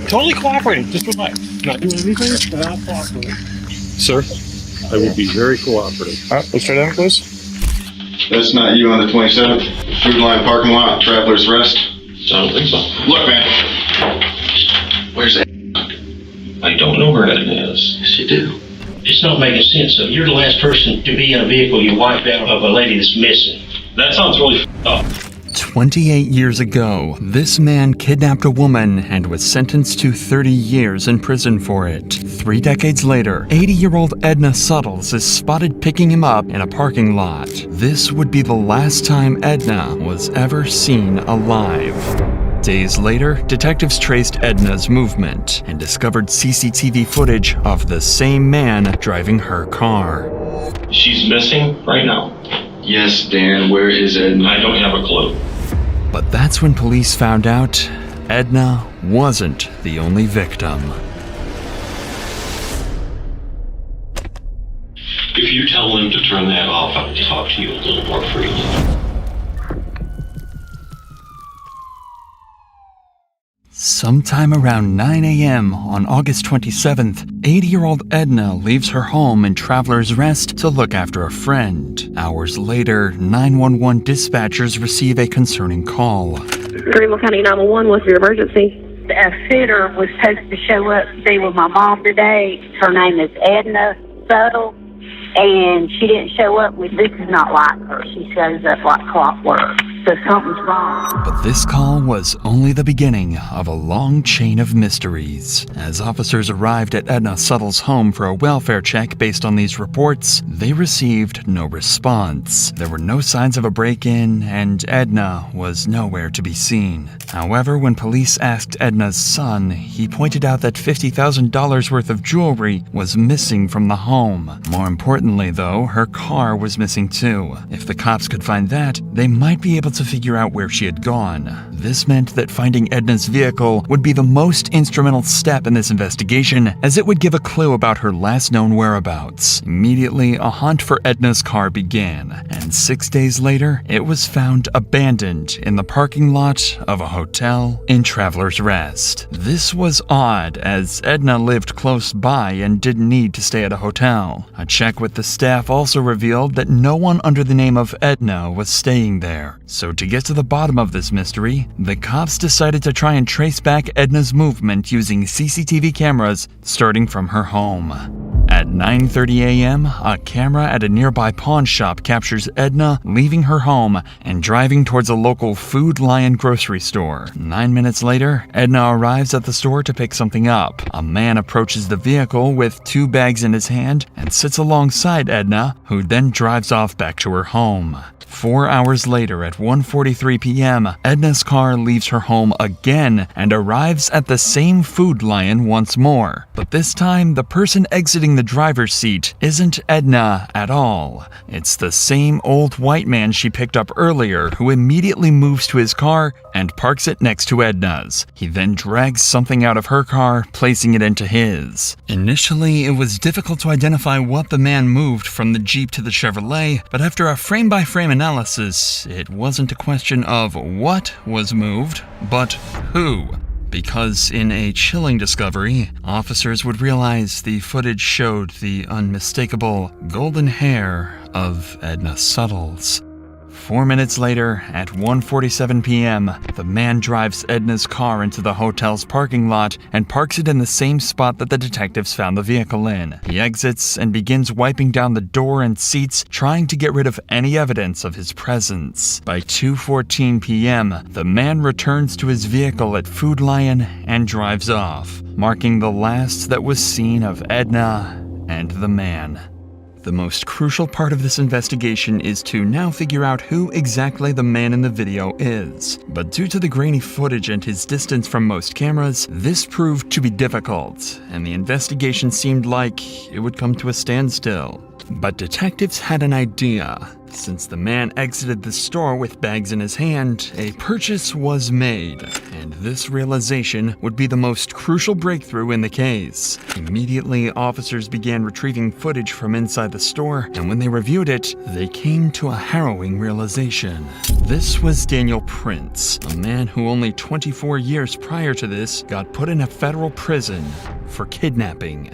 totally cooperating, just with not doing anything, but I'll cooperate. Sir, I will be very cooperative. All right, let's try that, please. That's not you on the 27th? Food Line parking lot, Traveler's Rest? I don't think so. Look, man. Where's that? I don't know where that is. Yes, you do. It's not making sense. So you're the last person to be in a vehicle you wiped out of a lady that's missing. That sounds really f***ed up. 28 years ago, this man kidnapped a woman and was sentenced to 30 years in prison for it. 3 decades later, 80-year-old Edna Suttles is spotted picking him up in a parking lot. This would be the last time Edna was ever seen alive. Days later, detectives traced Edna's movement and discovered CCTV footage of the same man driving her car. She's missing right now. Yes, Dan, where is Edna? I don't have a clue. But that's when police found out Edna wasn't the only victim. If you tell them to turn that off, I'll talk to you a little more freely. Sometime around 9 a.m. on August 27th, 80-year-old Edna leaves her home in Traveler's Rest to look after a friend. Hours later, 911 dispatchers receive a concerning call. Greenville County 911, what's your emergency? A sitter was supposed to show up to be with my mom today. Her name is Edna Suttles, and she didn't show up. This is not like her. She shows up like clockwork. So something's wrong. But this call was only the beginning of a long chain of mysteries. As officers arrived at Edna Suttles' home for a welfare check based on these reports, they received no response. There were no signs of a break-in, and Edna was nowhere to be seen. However, when police asked Edna's son, he pointed out that $50,000 worth of jewelry was missing from the home. More importantly, though, her car was missing too. If the cops could find that, they might be able to figure out where she had gone. This meant that finding Edna's vehicle would be the most instrumental step in this investigation, as it would give a clue about her last known whereabouts. Immediately, a hunt for Edna's car began, and 6 days later, it was found abandoned in the parking lot of a hotel in Traveler's Rest. This was odd, as Edna lived close by and didn't need to stay at a hotel. A check with the staff also revealed that no one under the name of Edna was staying there. So to get to the bottom of this mystery, the cops decided to try and trace back Edna's movement using CCTV cameras starting from her home. At 9:30 a.m., a camera at a nearby pawn shop captures Edna leaving her home and driving towards a local Food Lion grocery store. 9 minutes later, Edna arrives at the store to pick something up. A man approaches the vehicle with 2 bags in his hand and sits alongside Edna, who then drives off back to her home. 4 hours later at 1:43 p.m., Edna's car leaves her home again and arrives at the same Food Lion once more. But this time, the person exiting the driver's seat isn't Edna at all. It's the same old white man she picked up earlier, who immediately moves to his car and parks it next to Edna's. He then drags something out of her car, placing it into his. Initially, it was difficult to identify what the man moved from the Jeep to the Chevrolet, but after a frame-by-frame analysis, it wasn't a question of what was moved, but who. Because in a chilling discovery, officers would realize the footage showed the unmistakable golden hair of Edna Suttles. 4 minutes later, at 1:47 p.m., the man drives Edna's car into the hotel's parking lot and parks it in the same spot that the detectives found the vehicle in. He exits and begins wiping down the door and seats, trying to get rid of any evidence of his presence. By 2:14 p.m., the man returns to his vehicle at Food Lion and drives off, marking the last that was seen of Edna and the man. The most crucial part of this investigation is to now figure out who exactly the man in the video is. But due to the grainy footage and his distance from most cameras, this proved to be difficult, and the investigation seemed like it would come to a standstill. But detectives had an idea. Since the man exited the store with bags in his hand, a purchase was made, and And this realization would be the most crucial breakthrough in the case. Immediately, officers began retrieving footage from inside the store, and when they reviewed it, they came to a harrowing realization. This was Daniel Prince, a man who only 24 years prior to this got put in a federal prison for kidnapping.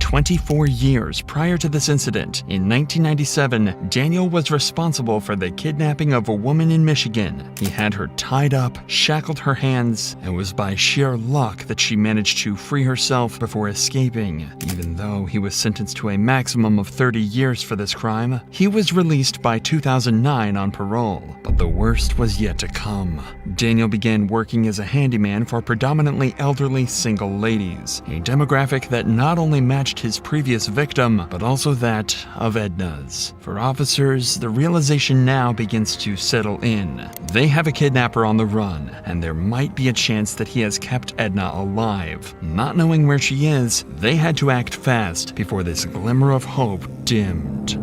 24 years prior to this incident, in 1997, Daniel was responsible for the kidnapping of a woman in Michigan. He had her tied up, shackled her hands, and it was by sheer luck that she managed to free herself before escaping. Even though he was sentenced to a maximum of 30 years for this crime, he was released by 2009 on parole. But the worst was yet to come. Daniel began working as a handyman for predominantly elderly single ladies, a demographic that not only matched his previous victim, but also that of Edna's. For officers, the realization now begins to settle in. They have a kidnapper on the run, and there might be a chance that he has kept Edna alive. Not knowing where she is, they had to act fast before this glimmer of hope dimmed.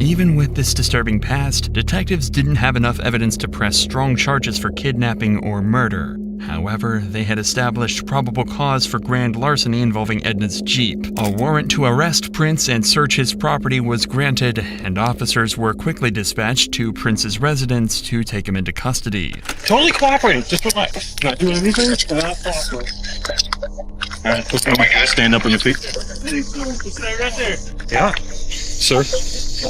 Even with this disturbing past, detectives didn't have enough evidence to press strong charges for kidnapping or murder. However, they had established probable cause for grand larceny involving Edna's Jeep. A warrant to arrest Prince and search his property was granted, and officers were quickly dispatched to Prince's residence to take him into custody. Totally cooperating. Just relax. Not doing anything. Not cooperating. All right, let's go. Stand up on your feet. Right there. Yeah. Sir,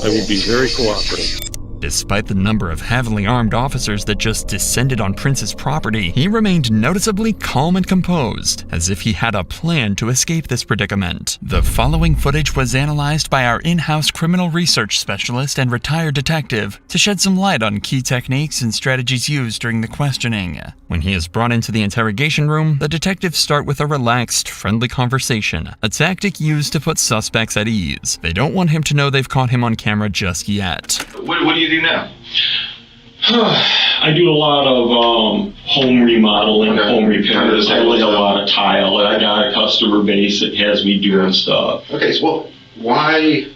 I will be very cooperative. Despite the number of heavily armed officers that just descended on Prince's property, he remained noticeably calm and composed, as if he had a plan to escape this predicament. The following footage was analyzed by our in-house criminal research specialist and retired detective to shed some light on key techniques and strategies used during the questioning. When he is brought into the interrogation room, the detectives start with a relaxed, friendly conversation, a tactic used to put suspects at ease. They don't want him to know they've caught him on camera just yet. What do you do now? I do a lot of home remodeling, home repairs. I lay a lot of tile, and I got a customer base that has me doing stuff. Okay, so why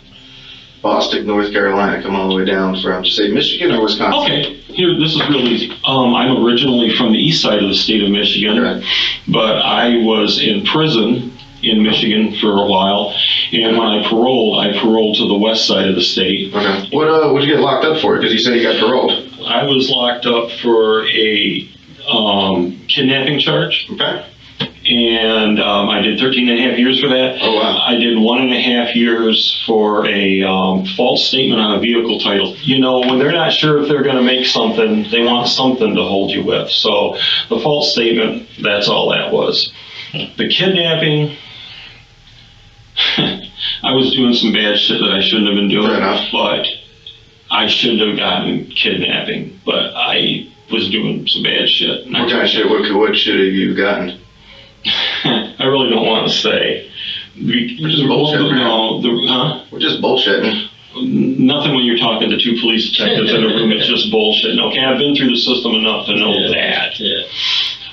Boston, North Carolina, come all the way down from, say, Michigan or Wisconsin? Okay, here, this is real easy. I'm originally from the east side of the state of Michigan, but I was in prison in Michigan for a while, and when I paroled to the west side of the state. Okay. What'd you get locked up for? Because you said you got paroled. I was locked up for a kidnapping charge. Okay. And I did 13 and a half years for that. Oh, wow. I did 1.5 years for a false statement on a vehicle title. You know, when they're not sure if they're going to make something, they want something to hold you with. So the false statement, that's all that was. The kidnapping, I was doing some bad shit that I shouldn't have been doing. Fair enough. But I shouldn't have gotten kidnapping. But I was doing some bad shit. What kind of shit? What shit have you gotten? I really don't want to say. We're just bullshitting. Huh? We're just bullshitting. Nothing when you're talking to two police detectives in a room. It's just bullshit. Okay, I've been through the system enough to know that. Yeah.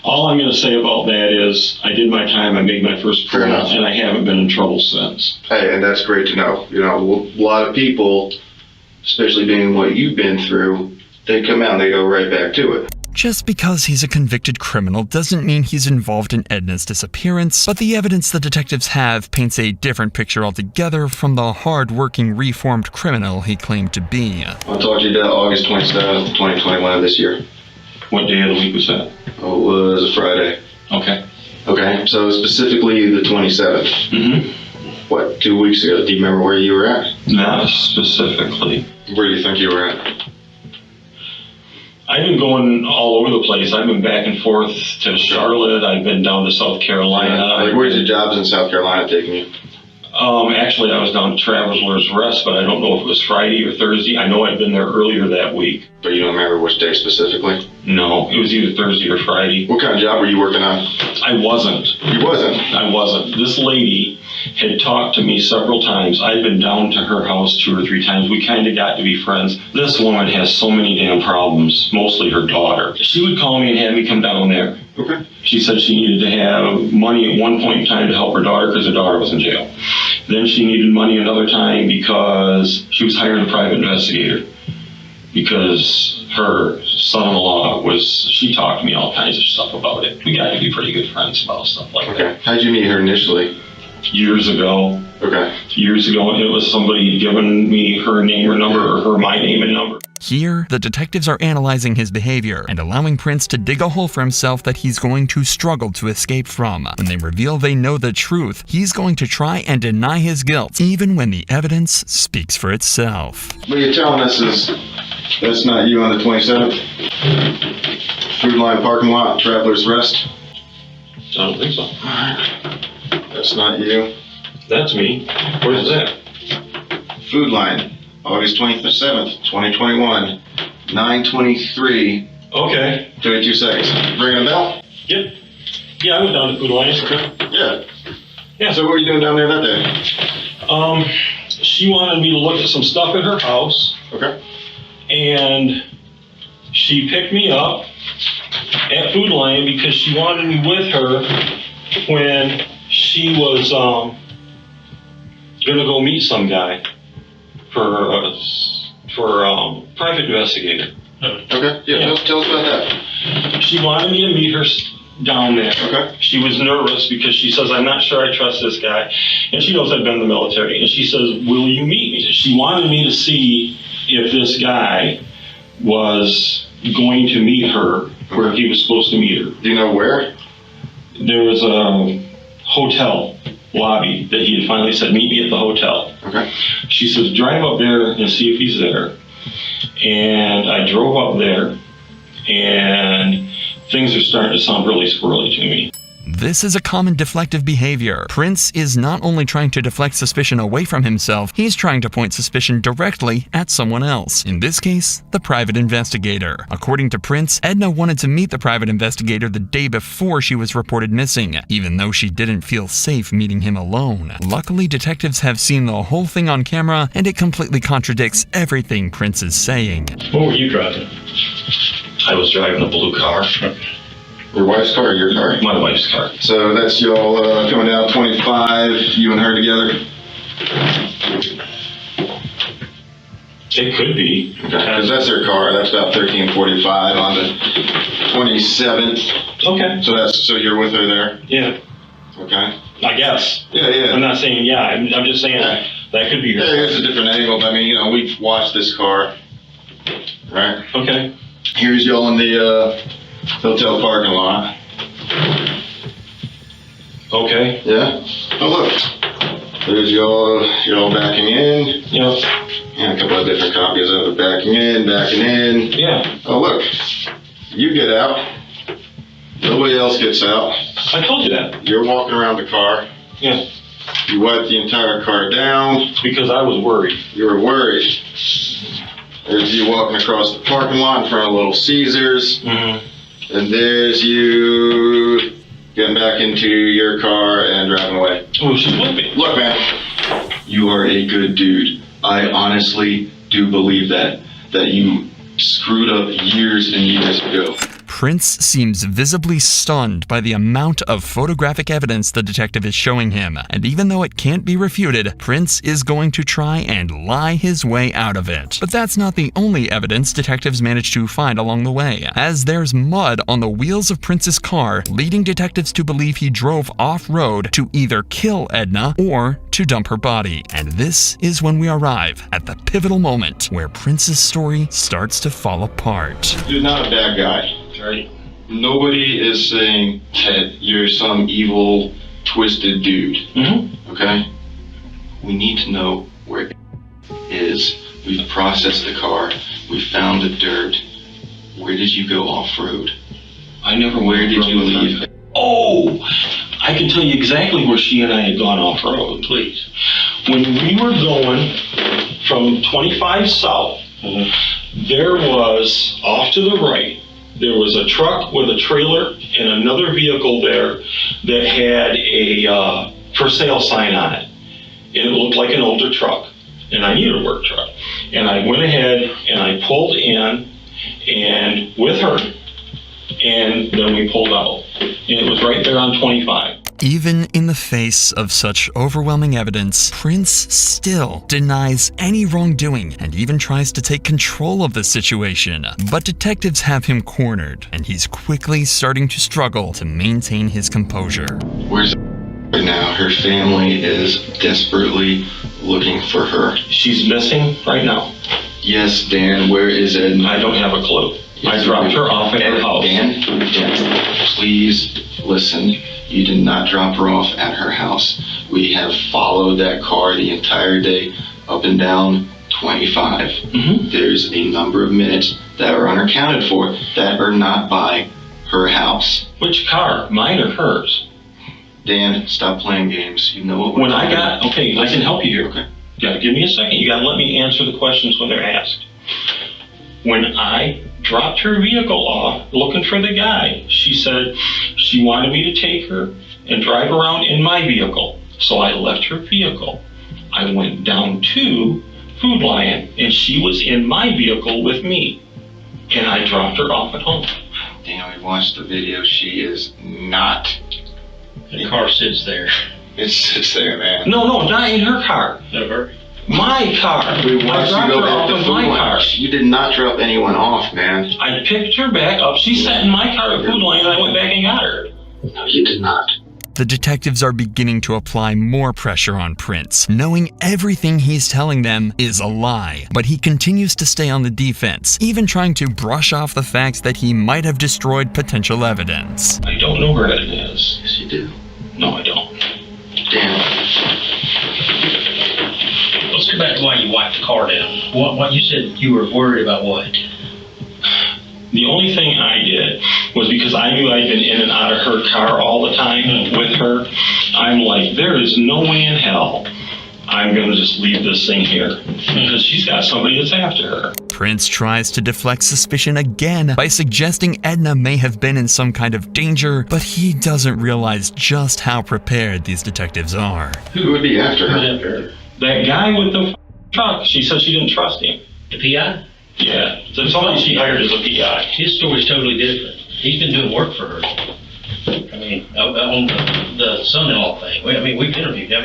All I'm going to say about that is I did my time, I made my first parole, and I haven't been in trouble since. Hey, and that's great to know. You know, a lot of people, especially being what you've been through, they come out and they go right back to it. Just because he's a convicted criminal doesn't mean he's involved in Edna's disappearance, but the evidence the detectives have paints a different picture altogether from the hard-working, reformed criminal he claimed to be. I'll talk to you about August 27th, 2021 of this year. What day of the week was that? Oh, it was a Friday. Okay. Okay, so specifically the 27th. Mm-hmm. What, 2 weeks ago? Do you remember where you were at? Not specifically. Where do you think you were at? I've been going all over the place. I've been back and forth to Charlotte. I've been down to South Carolina. Like, where's your jobs in South Carolina taking you? Actually, I was down to Traveler's Rest, but I don't know if it was Friday or Thursday. I know I'd been there earlier that week. But you don't remember which day specifically? No, it was either Thursday or Friday. What kind of job were you working on? I wasn't. You wasn't? I wasn't. This lady had talked to me several times. I'd been down to her house 2 or 3 times. We kind of got to be friends. This woman has so many damn problems, mostly her daughter. She would call me and have me come down there. Okay. She said she needed to have money at one point in time to help her daughter because her daughter was in jail. Then she needed money another time because she was hiring a private investigator because her son-in-law she talked to me all kinds of stuff about it. We got to be pretty good friends about stuff like Okay. How'd you meet her initially? that. Years ago, Okay. it was somebody giving me her name or number, or my name and number. Here, the detectives are analyzing his behavior and allowing Prince to dig a hole for himself that he's going to struggle to escape from. When they reveal they know the truth, he's going to try and deny his guilt, even when the evidence speaks for itself. What you're telling us is that's not you on the 27th? Food Line parking lot, Traveler's Rest? I don't think so. That's not you. That's me. Where's that? Food Line, August 27th, 2021, 9:23, Okay. 32 seconds. Ringing a bell? Yep. Yeah, I went down to Food Alliance. Yeah. Yeah. So what were you doing down there that day? She wanted me to look at some stuff at her house, Okay. and she picked me up at Food Lion because she wanted me with her when she was gonna go meet some guy for private investigator. Okay. Yeah. Yeah. Tell us about that. She wanted me to meet her down there. Okay. She was nervous because she says, I'm not sure I trust this guy. And she knows I've been in the military. And she says, will you meet me? She wanted me to see if this guy was going to meet her where he was supposed to meet her. Do you know where? There was a hotel lobby that he had finally said, meet me at the hotel. Okay. She says, drive up there and see if he's there. And I drove up there, and things are starting to sound really squirrely to me. This is a common deflective behavior. Prince is not only trying to deflect suspicion away from himself, he's trying to point suspicion directly at someone else. In this case, the private investigator. According to Prince, Edna wanted to meet the private investigator the day before she was reported missing, even though she didn't feel safe meeting him alone. Luckily, detectives have seen the whole thing on camera, and it completely contradicts everything Prince is saying. What were you driving? I was driving a blue car. Your wife's car or your car? My wife's car. So that's y'all coming down 25, you and her together? It could be. Okay. Because that's their car. That's about 13:45 on the 27th. Okay. So you're with her there? Yeah. Okay. I guess. Yeah. I'm not saying yeah. I'm just saying Yeah. that could be her. Yeah, here's a different angle. But I mean, we've watched this car, right? Okay. Here's y'all in the hotel parking lot. Okay. Yeah. Oh look, there's y'all backing in. Yeah. Yeah, a couple of different copies of it. Backing in. Yeah. Oh look, you get out. Nobody else gets out. I told you that. You're walking around the car. Yeah. You wipe the entire car down. Because I was worried. You were worried. There's you walking across the parking lot in front of Little Caesars. Mm-hmm. And there's you getting back into your car and driving away. Oh, she's with me. Look, man, you are a good dude. I honestly do believe that you screwed up years and years ago. Prince seems visibly stunned by the amount of photographic evidence the detective is showing him, and even though it can't be refuted, Prince is going to try and lie his way out of it. But that's not the only evidence detectives manage to find along the way, as there's mud on the wheels of Prince's car, leading detectives to believe he drove off-road to either kill Edna or to dump her body. And this is when we arrive at the pivotal moment where Prince's story starts to fall apart. You're not a bad guy. Right. Nobody is saying that you're some evil, twisted dude. Mm-hmm. Okay? We need to know where it is. We've processed the car. We found the dirt. Where did you go off-road? I never went Where did off-road you with her. leave? Oh, I can tell you exactly where she and I had gone off-road, please. When we were going from 25 south, there was, off to the right, there was a truck with a trailer and another vehicle there that had a for sale sign on it. And it looked like an older truck. And I needed a work truck. And I went ahead and I pulled in and with her. And then we pulled out. And it was right there on 25. Even in the face of such overwhelming evidence, Prince still denies any wrongdoing and even tries to take control of the situation. But detectives have him cornered, and he's quickly starting to struggle to maintain his composure. Where's right now? Her family is desperately looking for her. She's missing right now. Yes, Dan, where is Edna? I don't have a clue. I dropped her off at her house. Dan, please listen. You did not drop her off at her house. We have followed that car the entire day, up and down 25. There's a number of minutes that are unaccounted for that are not by her house. Which car? Mine or hers? Dan, stop playing games. You know what we're When I talking got, about. okay, I can help you here. Okay. You gotta give me a second. You gotta let me answer the questions when they're asked. When I dropped her vehicle off looking for the guy, she said she wanted me to take her and drive around in my vehicle. So I left her vehicle. I went down to Food Lion and she was in my vehicle with me. And I dropped her off at home. Dan, we watched the video. She is not. The car sits there. It sits there, man. No, not in her car. Never. My car. We I watched you dropped go her back off to with Food my Lion. car. You did not drop anyone off, man. I picked her back up. She sat in my car at Food Lion and I went back and got her. No, you did not. The detectives are beginning to apply more pressure on Prince, knowing everything he's telling them is a lie. But he continues to stay on the defense, even trying to brush off the fact that he might have destroyed potential evidence. I don't know where it is. Yes, you do. No, I don't. Dan. Let's go back to why you wiped the car down. What you said you were worried about what? The only thing I did was because I knew I'd been in and out of her car all the time with her. I'm like, there is no way in hell I'm going to just leave this thing here because she's got somebody that's after her. Prince tries to deflect suspicion again by suggesting Edna may have been in some kind of danger, but he doesn't realize just how prepared these detectives are. Who would be after her? That guy with the truck, she said she didn't trust him. The PI? Yeah, that's all she hired as a PI. His story's totally different. He's been doing work for her. I mean, on the son-in-law thing. We've interviewed. He had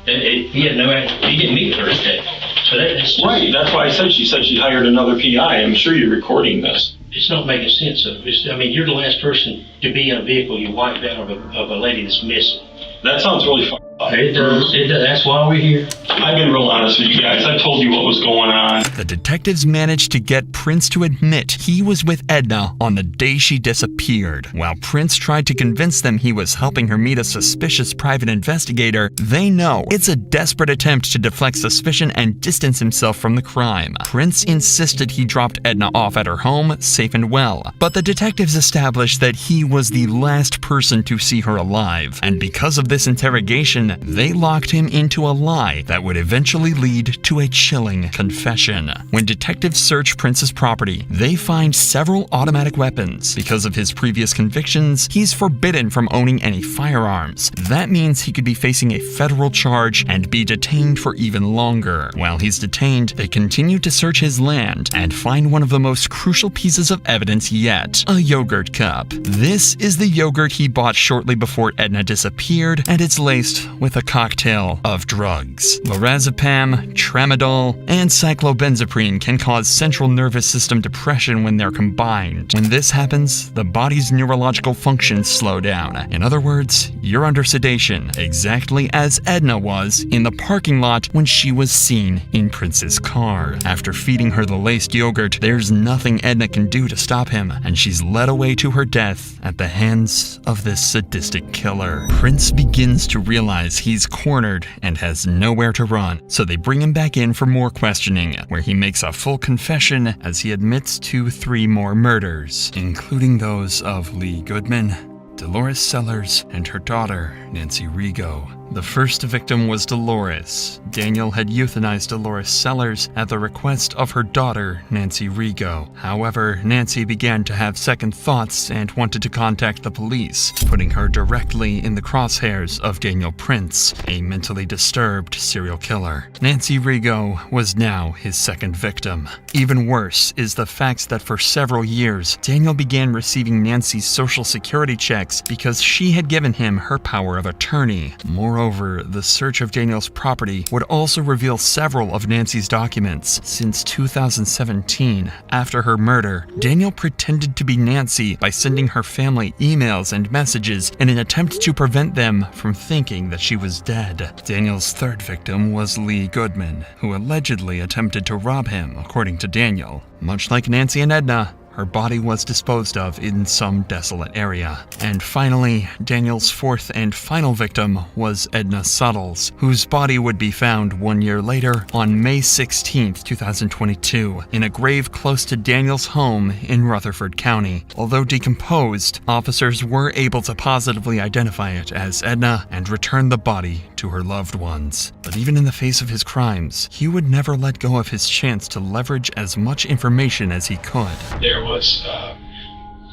he didn't meet Thursday. So that's Right, that's why I said she hired another PI. I'm sure you're recording this. It's not making sense. You're the last person to be in a vehicle you wiped out of a lady that's missing. That sounds really fun. It does. That's why we're here. I've been real honest with you guys. I told you what was going on. The detectives managed to get Prince to admit he was with Edna on the day she disappeared. While Prince tried to convince them he was helping her meet a suspicious private investigator, they know it's a desperate attempt to deflect suspicion and distance himself from the crime. Prince insisted he dropped Edna off at her home, safe and well, but the detectives established that he was the last person to see her alive, and because of this interrogation, they locked him into a lie that would eventually lead to a chilling confession. When detectives search Prince's property, they find several automatic weapons. Because of his previous convictions, he's forbidden from owning any firearms. That means he could be facing a federal charge and be detained for even longer. While he's detained, they continue to search his land and find one of the most crucial pieces of evidence yet, a yogurt cup. This is the yogurt he bought shortly before Edna disappeared, and it's laced with a cocktail of drugs. Lorazepam, tramadol, and cyclobenzaprine can cause central nervous system depression when they're combined. When this happens, the body's neurological functions slow down. In other words, you're under sedation, exactly as Edna was in the parking lot when she was seen in Prince's car. After feeding her the laced yogurt, there's nothing Edna can do to stop him, and she's led away to her death at the hands of this sadistic killer. Prince begins to realize he's cornered and has nowhere to run, so they bring him back in for more questioning, where he makes a full confession as he admits to 3 more murders, including those of Lee Goodman, Dolores Sellers, and her daughter, Nancy Rigo. The first victim was Dolores. Daniel had euthanized Dolores Sellers at the request of her daughter, Nancy Rigo. However, Nancy began to have second thoughts and wanted to contact the police, putting her directly in the crosshairs of Daniel Prince, a mentally disturbed serial killer. Nancy Rigo was now his second victim. Even worse is the fact that for several years, Daniel began receiving Nancy's social security checks because she had given him her power of attorney. Moreover, the search of Daniel's property would also reveal several of Nancy's documents. Since 2017, after her murder, Daniel pretended to be Nancy by sending her family emails and messages in an attempt to prevent them from thinking that she was dead. Daniel's third victim was Lee Goodman, who allegedly attempted to rob him, according to Daniel. Much like Nancy and Edna, her body was disposed of in some desolate area. And finally, Daniel's fourth and final victim was Edna Suttles, whose body would be found 1 year later on May 16, 2022, in a grave close to Daniel's home in Rutherford County. Although decomposed, officers were able to positively identify it as Edna and return the body to her loved ones. But even in the face of his crimes, he would never let go of his chance to leverage as much information as he could. There was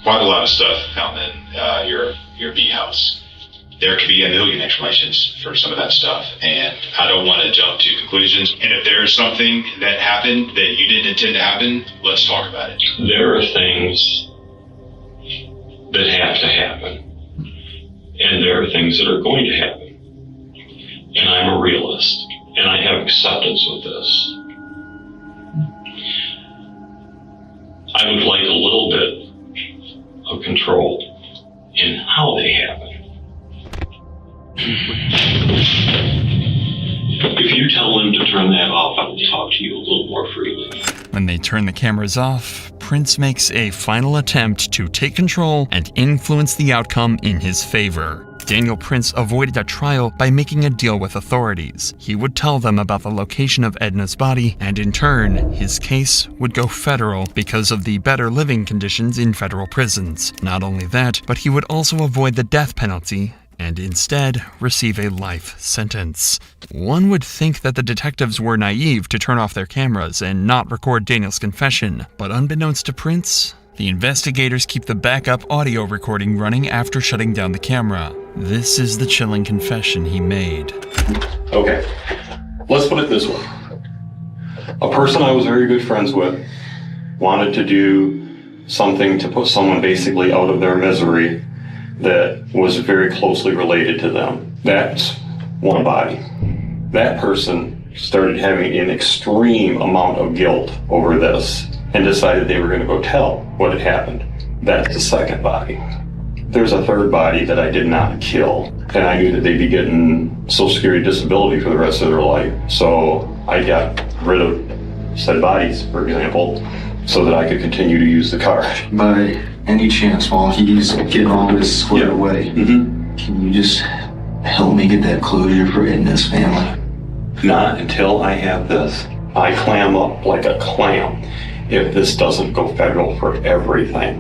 quite a lot of stuff found in your bee house. There could be a million explanations for some of that stuff, and I don't want to jump to conclusions. And if there's something that happened that you didn't intend to happen, let's talk about it. There are things that have to happen, and there are things that are going to happen. And I'm a realist, and I have acceptance with this. I would like a little bit of control in how they happen. If you tell them to turn that off, I will talk to you a little more freely. When they turn the cameras off, Prince makes a final attempt to take control and influence the outcome in his favor. Daniel Prince avoided a trial by making a deal with authorities. He would tell them about the location of Edna's body, and in turn, his case would go federal because of the better living conditions in federal prisons. Not only that, but he would also avoid the death penalty and instead receive a life sentence. One would think that the detectives were naive to turn off their cameras and not record Daniel's confession, but unbeknownst to Prince, the investigators keep the backup audio recording running after shutting down the camera. This is the chilling confession he made. Okay, let's put it this way. A person I was very good friends with wanted to do something to put someone basically out of their misery that was very closely related to them. That's one body. That person started having an extreme amount of guilt over this and decided they were going to go tell what had happened. That's the second body. There's a third body that I did not kill, and I knew that they'd be getting Social Security disability for the rest of their life. So I got rid of said bodies, for example, so that I could continue to use the card. By any chance, while he's getting all this squared away, can you just help me get that closure for Edna's family? Not until I have this. I clam up like a clam if this doesn't go federal for everything.